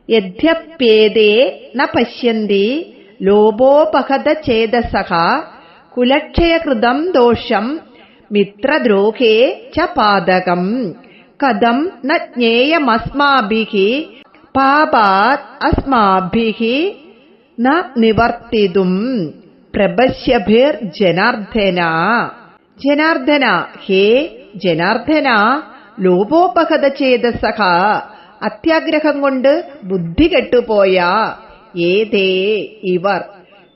യദ്യപ്യേതേ ന പശ്യന്തി ലോഭോപഹത ചേതസഃ കുലക്ഷയകൃതം ദോഷം മിത്രദ്രോഹേ ച പാതകം കഥം ന ജ്ഞേയമസ്മാഭിഃ പാപാത് അസ്മാഭിഃ ന നിവർത്തിതും പ്രപശ്യഭിർജനാർദ്ദന. ജനാർദ്ദന, ഹേ ജനാർദ്ദന, ലോഭോപഹത ചേതസഃ, അത്യാഗ്രഹം കൊണ്ട് ബുദ്ധി കെട്ടുപോയ, ഏതേ ഇവർ,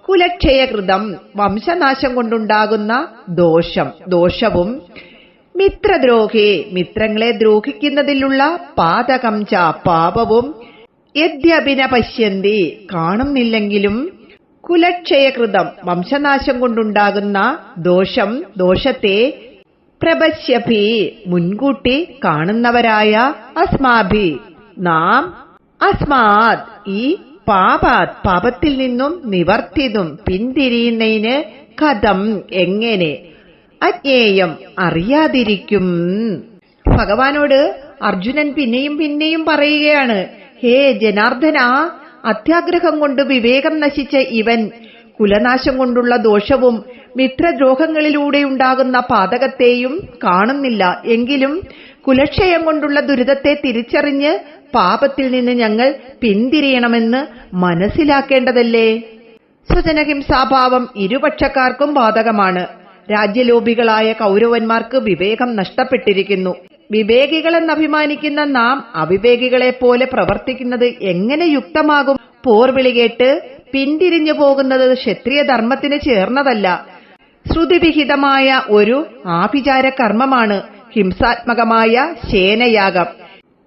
കുലക്ഷയകൃതം വംശനാശം കൊണ്ടുണ്ടാകുന്ന ദോഷവും, മിത്രദ്രോഹേ മിത്രങ്ങളെ ദ്രോഹിക്കുന്നതിലുള്ള പാതകം ച പാപവും, യദ്യപിന പശ്യന്തി കാണുന്നില്ലെങ്കിലും, കുലക്ഷയകൃതം വംശനാശം കൊണ്ടുണ്ടാകുന്ന ദോഷത്തെ പ്രപശ്യഭി മുൻകൂട്ടി കാണുന്നവരായ അസ്മാഭി നാം, അസ്മാത് ഈ പാപത്തിൽ നിന്നും നിവർത്തിതും പിന്തിരിയുന്നതിന് കഥം എങ്ങനെ, അജ്ഞേയം അറിയാതിരിക്കും. ഭഗവാനോട് അർജുനൻ പിന്നെയും പറയുകയാണ്, ഹേ ജനാർദ്ദന, അത്യാഗ്രഹം കൊണ്ട് വിവേകം നശിച്ച ഇവൻ കുലനാശം കൊണ്ടുള്ള ദോഷവും മിത്രദ്രോഹങ്ങളിലൂടെയുണ്ടാകുന്ന പാതകത്തെയും കാണുന്നില്ല. എങ്കിലും കുലക്ഷയം കൊണ്ടുള്ള ദുരിതത്തെ തിരിച്ചറിഞ്ഞ് പാപത്തിൽ നിന്ന് ഞങ്ങൾ പിന്തിരിയണമെന്ന് മനസ്സിലാക്കേണ്ടതല്ലേ? സ്വജനഹിംസാഭാവം ഇരുപക്ഷക്കാർക്കും ബാധകമാണ്. രാജ്യലോഭികളായ കൗരവന്മാർക്ക് വിവേകം നഷ്ടപ്പെട്ടിരിക്കുന്നു. വിവേകികളെന്നഭിമാനിക്കുന്ന നാം അവിവേകികളെപ്പോലെ പ്രവർത്തിക്കുന്നത് എങ്ങനെ യുക്തമാകും? പോർവിളി കേട്ട് പിന്തിരിഞ്ഞു പോകുന്നത് ക്ഷത്രിയ ധർമ്മത്തിന് ചേർന്നതല്ല. ശ്രുതിവിഹിതമായ ഒരു ആഭിചാര കർമ്മമാണ് ഹിംസാത്മകമായ ശേനയാഗം.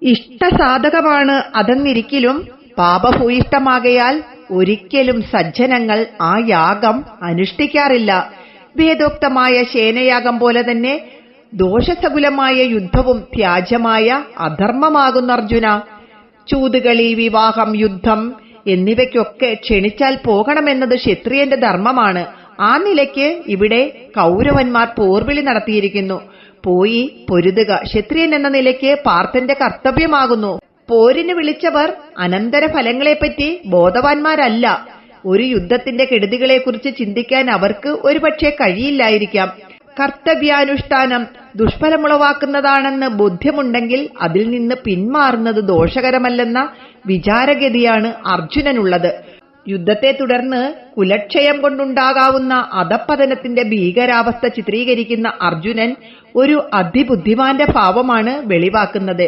ഇഷ്ടസാധകമാണ് അതെന്നിരിക്കലും പാപഭൂയിഷ്ടമാകയാൽ ഒരിക്കലും സജ്ജനങ്ങൾ ആ യാഗം അനുഷ്ഠിക്കാറില്ല. വേദോക്തമായ ശേനയാഗം പോലെ തന്നെ ദോഷസകുലമായ യുദ്ധവും ത്യാജ്യമായ അധർമ്മമാകുന്ന അർജുന. ചൂതുകളി, വിവാഹം, യുദ്ധം എന്നിവയ്ക്കൊക്കെ ക്ഷണിച്ചാൽ പോകണമെന്നത് ക്ഷത്രിയന്റെ ധർമ്മമാണ്. ആ നിലയ്ക്ക് ഇവിടെ കൗരവന്മാർ പോർവിളി നടത്തിയിരിക്കുന്നു. പോയി പൊരുതുക ക്ഷത്രിയൻ എന്ന നിലയ്ക്ക് പാർത്ഥന്റെ കർത്തവ്യമാകുന്നു. പോരിന് വിളിച്ചവർ അനന്തരഫലങ്ങളെപ്പറ്റി ബോധവാന്മാരല്ല. ഒരു യുദ്ധത്തിന്റെ കെടുതികളെക്കുറിച്ച് ചിന്തിക്കാൻ അവർക്ക് ഒരുപക്ഷെ കഴിയില്ലായിരിക്കാം. കർത്തവ്യാനുഷ്ഠാനം ദുഷ്ഫലമുളവാക്കുന്നതാണെന്ന് ബോധ്യമുണ്ടെങ്കിൽ അതിൽ നിന്ന് പിന്മാറുന്നത് ദോഷകരമല്ലെന്ന വിചാരഗതിയാണ് അർജുനനുള്ളത്. യുദ്ധത്തെ തുടർന്ന് കുലക്ഷയം കൊണ്ടുണ്ടാകാവുന്ന അധപ്പതനത്തിന്റെ ഭീകരാവസ്ഥ ചിത്രീകരിക്കുന്ന അർജുനൻ ഒരു അതിബുദ്ധിമാന്റെ ഭാവമാണ് വെളിവാക്കുന്നത്.